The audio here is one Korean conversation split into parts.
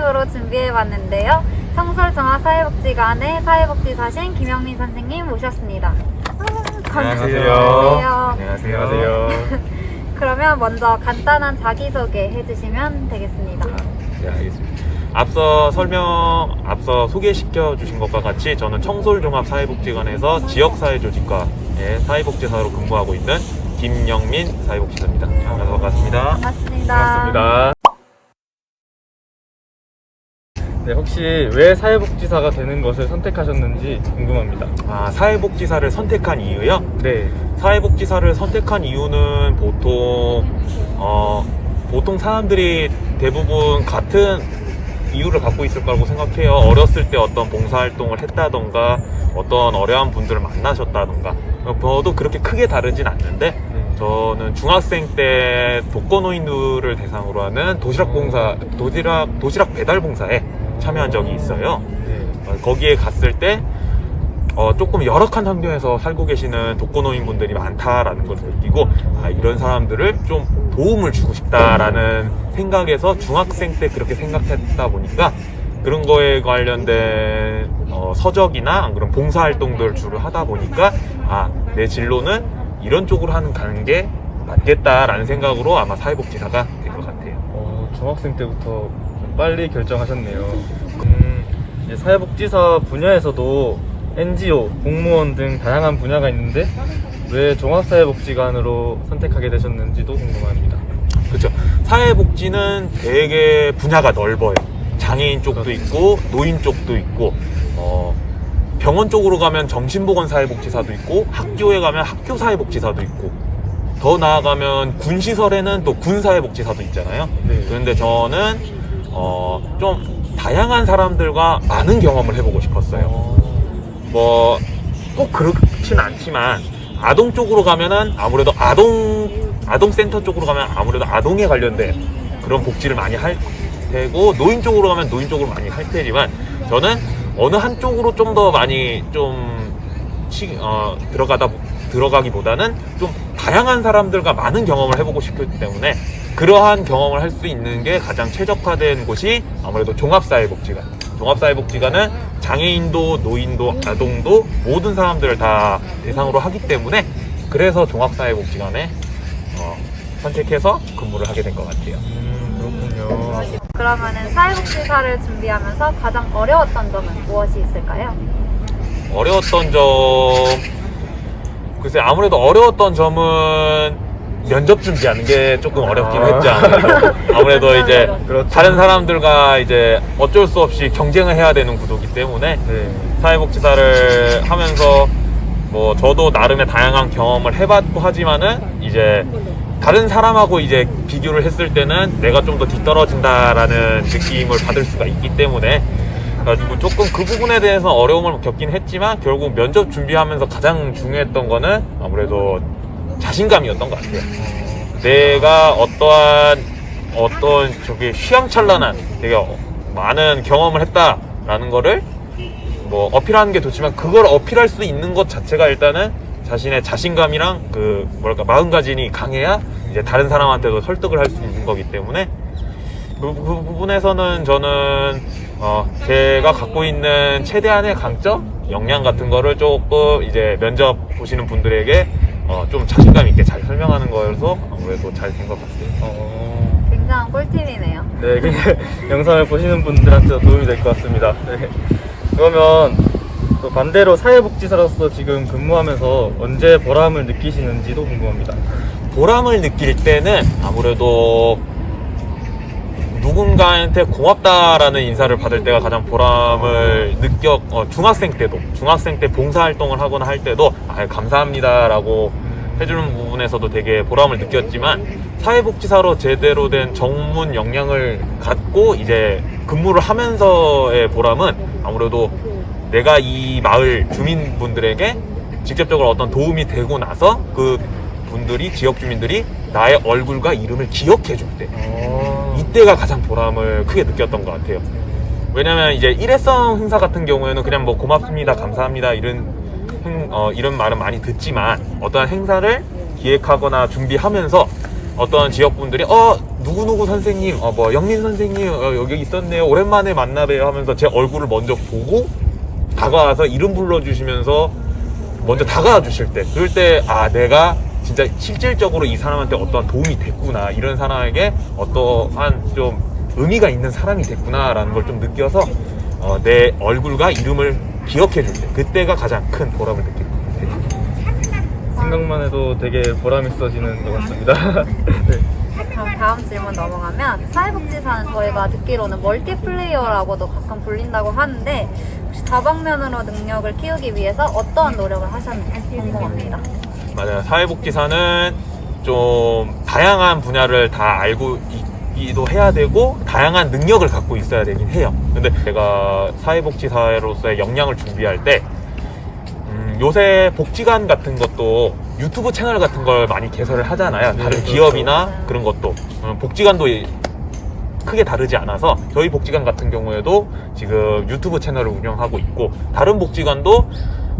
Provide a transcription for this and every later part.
특집으로 준비해봤는데요. 청솔종합사회복지관의 사회복지사신 김영민 선생님 모셨습니다. 안녕하세요. 안녕하세요. 그러면 먼저 간단한 자기소개 해주시면 되겠습니다. 네, 알겠습니다. 앞서 소개시켜 주신 것과 같이 저는 청솔종합사회복지관에서 지역사회조직과의 사회복지사로 근무하고 있는 김영민 사회복지사입니다. 만나서 반갑습니다. 반갑습니다. 반갑습니다. 네, 혹시 왜 사회복지사가 되는 것을 선택하셨는지 궁금합니다. 사회복지사를 선택한 이유요? 네. 사회복지사를 선택한 이유는 보통 사람들이 대부분 같은 이유를 갖고 있을 거라고 생각해요. 어렸을 때 어떤 봉사활동을 했다던가 어떤 어려운 분들을 만나셨다던가 저도 그렇게 크게 다르진 않는데 저는 중학생 때 독거노인들을 대상으로 하는 도시락 배달 봉사에 참여한 적이 있어요. 거기에 갔을 때 조금 열악한 환경에서 살고 계시는 독거노인분들이 많다라는 걸 느끼고 이런 사람들을 좀 도움을 주고 싶다라는 생각에서 중학생 때 그렇게 생각했다 보니까 그런 거에 관련된 서적이나 그런 봉사활동들을 주로 하다 보니까 내 진로는 이런 쪽으로 가는 게 맞겠다라는 생각으로 아마 사회복지사가 된 것 같아요. 중학생 때부터 좀 빨리 결정하셨네요. 이제 사회복지사 분야에서도 NGO, 공무원 등 다양한 분야가 있는데 왜 종합사회복지관으로 선택하게 되셨는지도 궁금합니다. 그렇죠. 사회복지는 되게 분야가 넓어요. 장애인 쪽도 있고 노인 쪽도 있고 병원 쪽으로 가면 정신보건사회복지사도 있고 학교에 가면 학교사회복지사도 있고 더 나아가면 군시설에는 또 군사회복지사도 있잖아요. 그런데 저는 좀 다양한 사람들과 많은 경험을 해보고 싶었어요. 꼭 그렇진 않지만 아동 쪽으로 가면은 아무래도 아동센터 쪽으로 가면 아무래도 아동에 관련된 그런 복지를 많이 할 테고 노인 쪽으로 가면 노인 쪽으로 많이 할 테지만 저는 어느 한쪽으로 좀 더 많이 들어가기보다는 좀 다양한 사람들과 많은 경험을 해보고 싶기 때문에 그러한 경험을 할 수 있는 게 가장 최적화된 곳이 아무래도 종합사회복지관. 종합사회복지관은 장애인도 노인도 아동도 모든 사람들을 다 대상으로 하기 때문에 그래서 종합사회복지관에 선택해서 근무를 하게 된 것 같아요. 그렇군요. 그러면은 사회복지사를 준비하면서 가장 어려웠던 점은 무엇이 있을까요? 어려웠던 점, 글쎄 아무래도 어려웠던 점은 면접 준비하는 게 조금 어렵긴 했죠. 아무래도 이제 그렇죠. 다른 사람들과 이제 어쩔 수 없이 경쟁을 해야 되는 구조이기 때문에 사회복지사를 하면서 저도 나름의 다양한 경험을 해봤고 하지만은 이제 다른 사람하고 이제 비교를 했을 때는 내가 좀 더 뒤떨어진다라는 느낌을 받을 수가 있기 때문에 그래가지고 조금 그 부분에 대해서 어려움을 겪긴 했지만 결국 면접 준비하면서 가장 중요했던 거는 아무래도 자신감이었던 것 같아요. 내가 어떤 휘황찬란한 되게 많은 경험을 했다라는 거를 어필하는 게 좋지만 그걸 어필할 수 있는 것 자체가 일단은 자신의 자신감이랑 마음가짐이 강해야 이제 다른 사람한테도 설득을 할 수 있는 거기 때문에 그 부분에서는 저는 제가 갖고 있는 최대한의 강점, 역량 같은 거를 조금 이제 면접 보시는 분들에게 좀 자신감 있게 잘 설명하는 거여서 아무래도 잘 된 것 같아요. 굉장한 꿀팁이네요. 네, 영상을 보시는 분들한테도 도움이 될 것 같습니다. 그러면 또 반대로 사회복지사로서 지금 근무하면서 언제 보람을 느끼시는지도 궁금합니다. 보람을 느낄 때는 아무래도 누군가한테 고맙다라는 인사를 받을 때가 가장 보람을 중학생 때 봉사활동을 하거나 할 때도 감사합니다라고 해주는 부분에서도 되게 보람을 느꼈지만 사회복지사로 제대로 된 전문 역량을 갖고 이제 근무를 하면서의 보람은 아무래도 내가 이 마을 주민분들에게 직접적으로 어떤 도움이 되고 나서 그 분들이 지역 주민들이 나의 얼굴과 이름을 기억해 줄 때 이때가 가장 보람을 크게 느꼈던 것 같아요. 왜냐면 이제 일회성 행사 같은 경우에는 그냥 고맙습니다, 감사합니다 이런 말은 많이 듣지만 어떠한 행사를 기획하거나 준비하면서 어떤 지역분들이 누구누구 선생님, 뭐 영민 선생님 여기 있었네요. 오랜만에 만나봬요 하면서 제 얼굴을 먼저 보고 다가와서 이름 불러주시면서 먼저 다가와 주실 때, 그럴 때 내가 진짜 실질적으로 이 사람한테 어떠한 도움이 됐구나, 이런 사람에게 어떠한 좀 의미가 있는 사람이 됐구나라는 걸 좀 느껴서 내 얼굴과 이름을 기억해 줄 때, 그때가 가장 큰 보람을 느끼는 것 같아요. 생각만 해도 되게 보람 있어지는 것 같습니다. 네. 그럼 다음 질문 넘어가면, 사회복지사는 저희가 듣기로는 멀티플레이어라고도 가끔 불린다고 하는데, 혹시 다방면으로 능력을 키우기 위해서 어떠한 노력을 하셨는지 궁금합니다. 맞아요. 사회복지사는 좀 다양한 분야를 다 알고 있기도 해야 되고 다양한 능력을 갖고 있어야 되긴 해요. 근데 제가 사회복지사로서의 역량을 준비할 때 요새 복지관 같은 것도 유튜브 채널 같은 걸 많이 개설을 하잖아요. 다른 기업이나 그런 것도. 복지관도 크게 다르지 않아서 저희 복지관 같은 경우에도 지금 유튜브 채널을 운영하고 있고, 다른 복지관도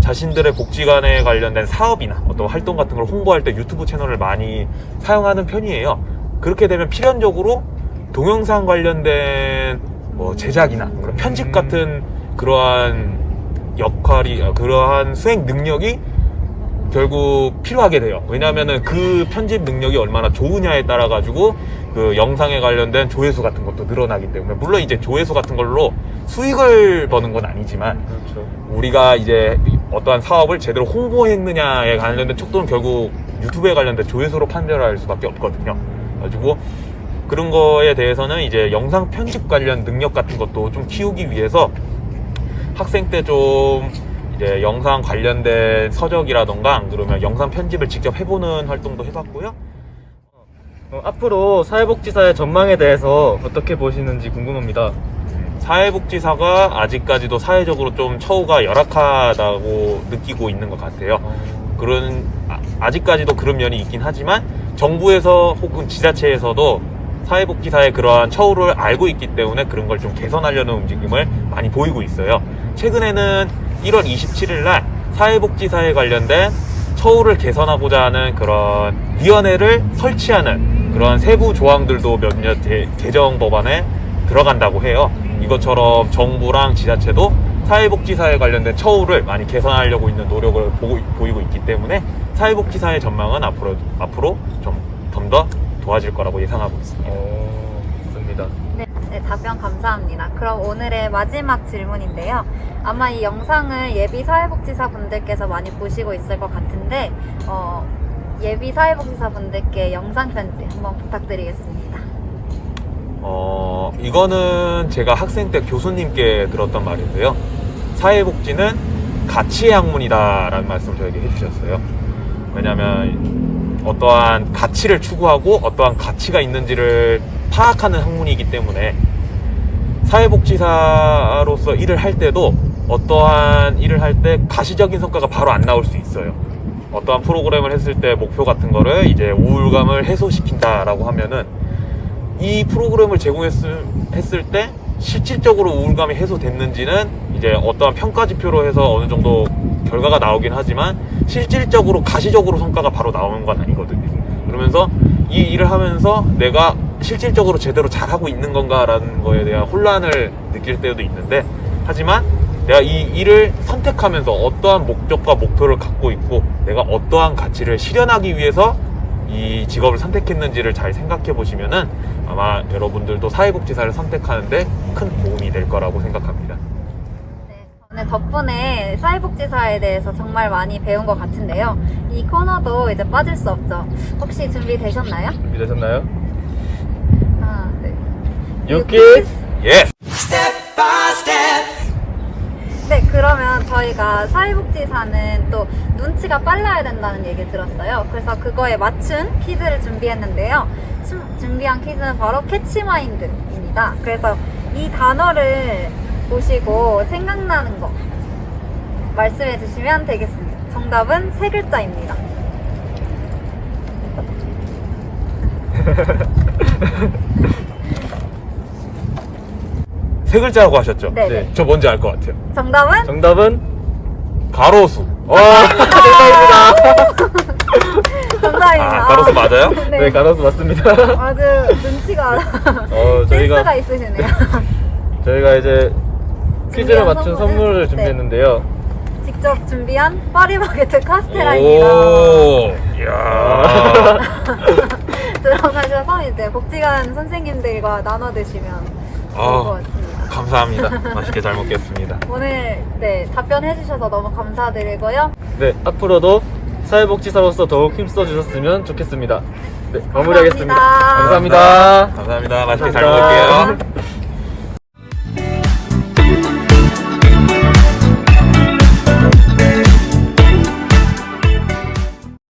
자신들의 복지관에 관련된 사업이나 어떤 활동 같은 걸 홍보할 때 유튜브 채널을 많이 사용하는 편이에요. 그렇게 되면 필연적으로 동영상 관련된 뭐 제작이나 그런 편집 같은 그러한 역할이, 그러한 수행 능력이 결국 필요하게 돼요. 왜냐하면은 그 편집 능력이 얼마나 좋으냐에 따라 가지고 그 영상에 관련된 조회수 같은 것도 늘어나기 때문에, 물론 이제 조회수 같은 걸로 수익을 버는 건 아니지만, 그렇죠. 우리가 이제 어떠한 사업을 제대로 홍보했느냐에 관련된 척도는 결국 유튜브에 관련된 조회수로 판별할 수밖에 없거든요. 가지고 그런 거에 대해서는 이제 영상 편집 관련 능력 같은 것도 좀 키우기 위해서 학생 때 좀 이제 영상 관련된 서적이라던가, 안 그러면 영상 편집을 직접 해보는 활동도 해봤고요. 앞으로 사회복지사의 전망에 대해서 어떻게 보시는지 궁금합니다. 사회복지사가 아직까지도 사회적으로 좀 처우가 열악하다고 느끼고 있는 것 같아요. 아직까지도 그런 면이 있긴 하지만 정부에서 혹은 지자체에서도 사회복지사의 그러한 처우를 알고 있기 때문에 그런 걸 좀 개선하려는 움직임을 많이 보이고 있어요. 최근에는 1월 27일 날 사회복지사에 관련된 처우를 개선하고자 하는 그런 위원회를 설치하는 그런 세부 조항들도 몇몇 개정 법안에 들어간다고 해요. 이것처럼 정부랑 지자체도 사회복지사에 관련된 처우를 많이 개선하려고 있는 노력을 보이고 있기 때문에 사회복지사의 전망은 앞으로 좀 더 도와질 거라고 예상하고 있습니다. 좋습니다. 네, 답변 감사합니다. 그럼 오늘의 마지막 질문인데요. 아마 이 영상을 예비 사회복지사 분들께서 많이 보시고 있을 것 같은데, 예비 사회복지사 분들께 영상 편지 한번 부탁드리겠습니다. 이거는 제가 학생 때 교수님께 들었던 말인데요. 사회복지는 가치의 학문이다 라는 말씀을 저에게 해주셨어요. 왜냐하면 어떠한 가치를 추구하고 어떠한 가치가 있는지를 파악하는 학문이기 때문에, 사회복지사로서 일을 할 때도 어떠한 일을 할 때 가시적인 성과가 바로 안 나올 수 있어요. 어떠한 프로그램을 했을 때 목표 같은 거를 이제 우울감을 해소시킨다라고 하면은, 이 프로그램을 제공했을 때 실질적으로 우울감이 해소됐는지는 이제 어떠한 평가 지표로 해서 어느 정도 결과가 나오긴 하지만 실질적으로 가시적으로 성과가 바로 나오는 건 아니거든요. 그러면서 이 일을 하면서 내가 실질적으로 제대로 잘하고 있는 건가라는 거에 대한 혼란을 느낄 때도 있는데, 하지만 내가 이 일을 선택하면서 어떠한 목적과 목표를 갖고 있고 내가 어떠한 가치를 실현하기 위해서 이 직업을 선택했는지를 잘 생각해 보시면은 아마 여러분들도 사회복지사를 선택하는데 큰 도움이 될 거라고 생각합니다. 네, 오늘 덕분에 사회복지사에 대해서 정말 많이 배운 것 같은데요. 이 코너도 이제 빠질 수 없죠. 혹시 준비되셨나요? 준비되셨나요? 하나, 둘. 유키즈! 예스! 네, 그러면 저희가 사회복지사는 또 눈치가 빨라야 된다는 얘기 들었어요. 그래서 그거에 맞춘 퀴즈를 준비했는데요. 준비한 퀴즈는 바로 캐치마인드입니다. 그래서 이 단어를 보시고 생각나는 거 말씀해 주시면 되겠습니다. 정답은 세 글자입니다. 세 글자라고 하셨죠? 네. 네. 저 뭔지 알 것 같아요. 정답은 정답은? 가로수. 와, 정답입니다. 정답입니다. 가로수 맞아요? 네, 가로수 맞습니다. 아주 눈치가 저희가 센스가 있으시네요. 저희가 이제 퀴즈를 준비한 맞춘 선물을 네. 준비했는데요. 직접 준비한 파리바게트 카스테라입니다. 오, 이야. 들어가셔서 이제 복지관 선생님들과 나눠 드시면 좋을 것 같습니다. 감사합니다. 맛있게 잘 먹겠습니다. 오늘 네, 답변해 주셔서 너무 감사드리고요. 네, 앞으로도 사회복지사로서 더욱 힘써 주셨으면 좋겠습니다. 네, 마무리하겠습니다. 감사합니다. 감사합니다. 감사합니다. 맛있게 잘 감사합니다. 먹을게요.